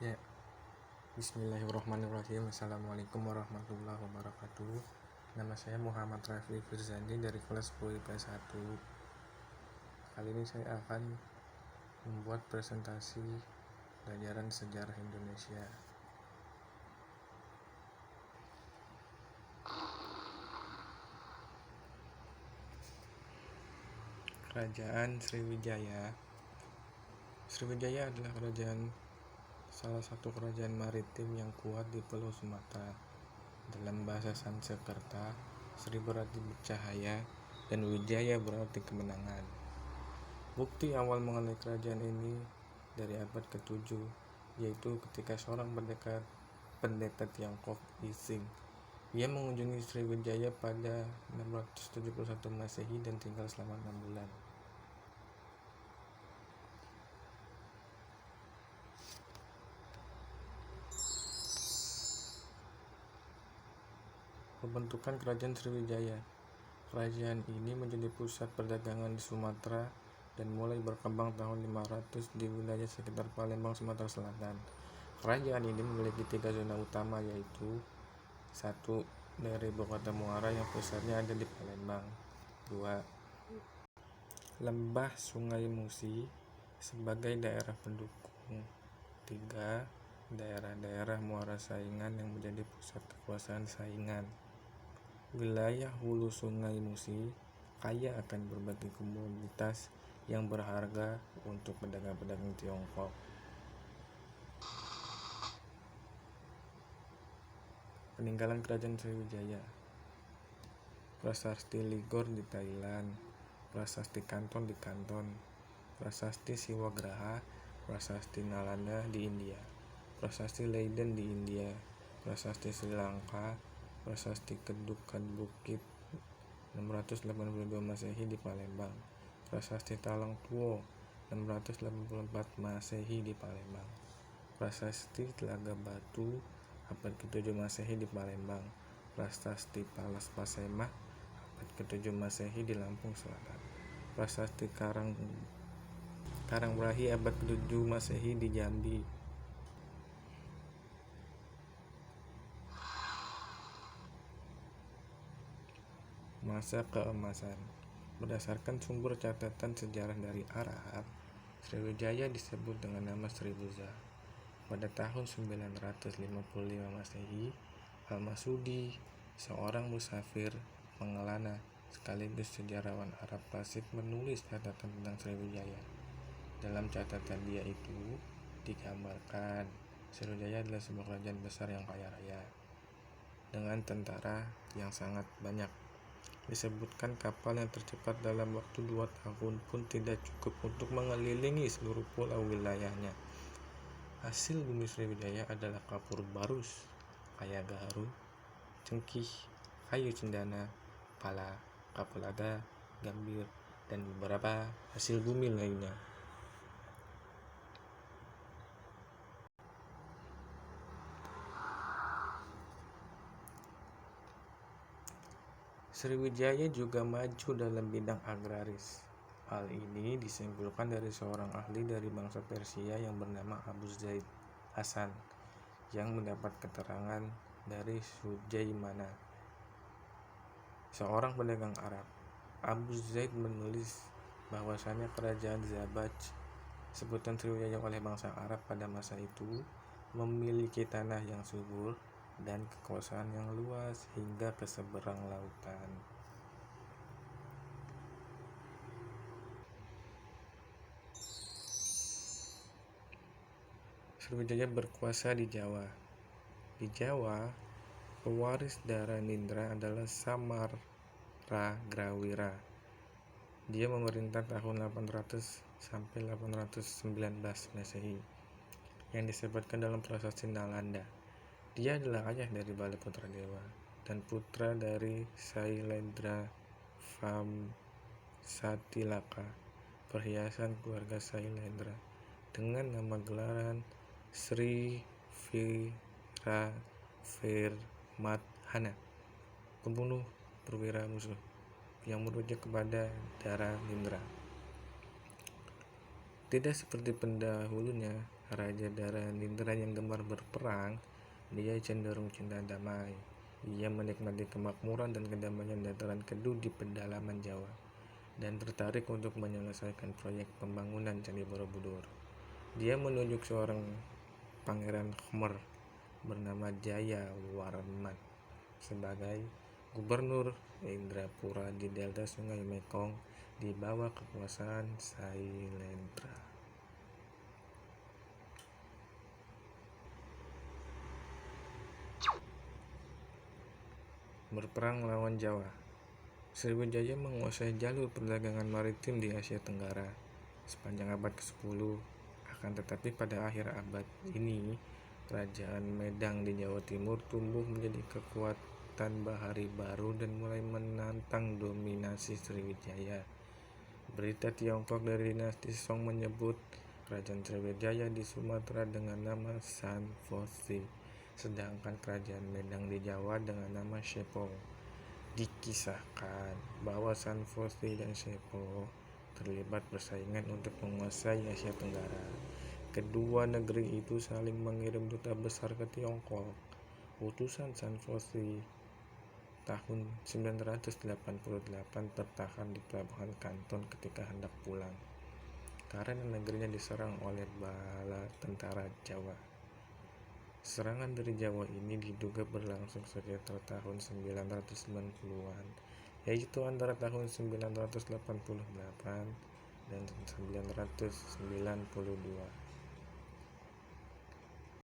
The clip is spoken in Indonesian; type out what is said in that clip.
Ya, bismillahirrahmanirrahim. Assalamualaikum warahmatullahi wabarakatuh. Nama saya Muhammad Raffi Firzandi dari kelas 10 IPS 1. Kali ini saya akan membuat presentasi pelajaran sejarah Indonesia. Kerajaan Sriwijaya. Sriwijaya adalah salah satu kerajaan maritim yang kuat di Pulau Sumatera. Dalam bahasa Sanskerta, Sri berarti bercahaya dan Wijaya berarti kemenangan. Bukti awal mengenai kerajaan ini dari abad ke-7, yaitu ketika seorang pendeta Tiongkok Ising. Ia mengunjungi Sriwijaya pada 671 Masehi dan tinggal selama 6 bulan. Pembentukan Kerajaan Sriwijaya. Kerajaan ini menjadi pusat perdagangan di Sumatera dan mulai berkembang tahun 500 di wilayah sekitar Palembang, Sumatera Selatan. Kerajaan ini memiliki 3 zona utama, yaitu 1. Daerah ibu kota Muara yang pusatnya ada di Palembang. 2. Lembah Sungai Musi sebagai daerah pendukung. 3. Daerah-daerah muara saingan yang menjadi pusat kekuasaan saingan. Wilayah hulu Sungai Musi kaya akan berbagai komoditas yang berharga untuk pedagang-pedagang Tiongkok. Peninggalan Kerajaan Sriwijaya. Prasasti Ligor di Thailand, Prasasti Kanton di Kanton, Prasasti Siwagraha, Prasasti Nalanda di India, Prasasti Leiden di India, Prasasti Sri Lanka, Prasasti Kedukan Bukit 682 Masehi di Palembang, Prasasti Talang Tuo 684 Masehi di Palembang, Prasasti Telaga Batu abad ke-7 Masehi di Palembang, Prasasti Palas Pasemah abad ke-7 Masehi di Lampung Selatan, Prasasti Karangbrahi abad ke-7 Masehi di Jambi. Masa keemasan. Berdasarkan sumber catatan sejarah dari Arab, Sriwijaya disebut dengan nama Sribuza. Pada tahun 955 Masehi, Al-Masudi, seorang musafir pengelana sekaligus sejarawan Arab klasik, menulis catatan tentang Sriwijaya. Dalam catatan dia itu digambarkan Sriwijaya adalah sebuah kerajaan besar yang kaya raya dengan tentara yang sangat banyak. Disebutkan kapal yang tercepat dalam waktu 2 tahun pun tidak cukup untuk mengelilingi seluruh pulau wilayahnya. Hasil bumi Sriwijaya adalah kapur barus, kaya gaharu, cengkih, kayu cendana, pala, kapulaga, gambir, dan beberapa hasil bumi lainnya. Sriwijaya juga maju dalam bidang agraris. Hal ini disimpulkan dari seorang ahli dari bangsa Persia yang bernama Abu Zaid Hasan, yang mendapat keterangan dari Sujaimana, seorang pedagang Arab. Abu Zaid menulis bahwasannya kerajaan Zabaj, sebutan Sriwijaya oleh bangsa Arab pada masa itu, memiliki tanah yang subur dan kekuasaan yang luas hingga ke seberang lautan. Sriwijaya berkuasa di Jawa. Di Jawa, pewaris Dara Nindra adalah Samaragrawira. Dia memerintah tahun 800 sampai 819 Masehi, yang disebutkan dalam prasasti Nalanda. Dia adalah ayah dari Baliputra Dewa dan putra dari Sailendra Vamsatilaka, perhiasan keluarga Sailendra, dengan nama gelaran Sri Viravirmadhana, pembunuh perwira musuh, yang merujuk kepada Dara Nindra. Tidak seperti pendahulunya, raja Dharandindra yang gemar berperang, dia cenderung cinta damai. Ia menikmati kemakmuran dan kedamaian dataran Kedu di pedalaman Jawa, dan tertarik untuk menyelesaikan proyek pembangunan Candi Borobudur. Dia menunjuk seorang pangeran Khmer bernama Jayawarman sebagai gubernur Indrapura di delta Sungai Mekong di bawah kekuasaan Sailendra. Berperang melawan Jawa. Sriwijaya menguasai jalur perdagangan maritim di Asia Tenggara sepanjang abad ke-10. Akan tetapi pada akhir abad ini, Kerajaan Medang di Jawa Timur tumbuh menjadi kekuatan bahari baru dan mulai menantang dominasi Sriwijaya. Berita Tiongkok dari dinasti Song menyebut Kerajaan Sriwijaya di Sumatera dengan nama San Fosi, sedangkan Kerajaan Medang di Jawa dengan nama Shepo. Dikisahkan bahwa San Fosi dan Shepo terlibat persaingan untuk menguasai Asia Tenggara. Kedua negeri itu saling mengirim duta besar ke Tiongkok. Utusan San Fosi tahun 988 tertahan di pelabuhan Kanton ketika hendak pulang, karena negerinya diserang oleh bala tentara Jawa. Serangan dari Jawa ini diduga berlangsung sekitar tahun 990-an, yaitu antara tahun 988 dan 992.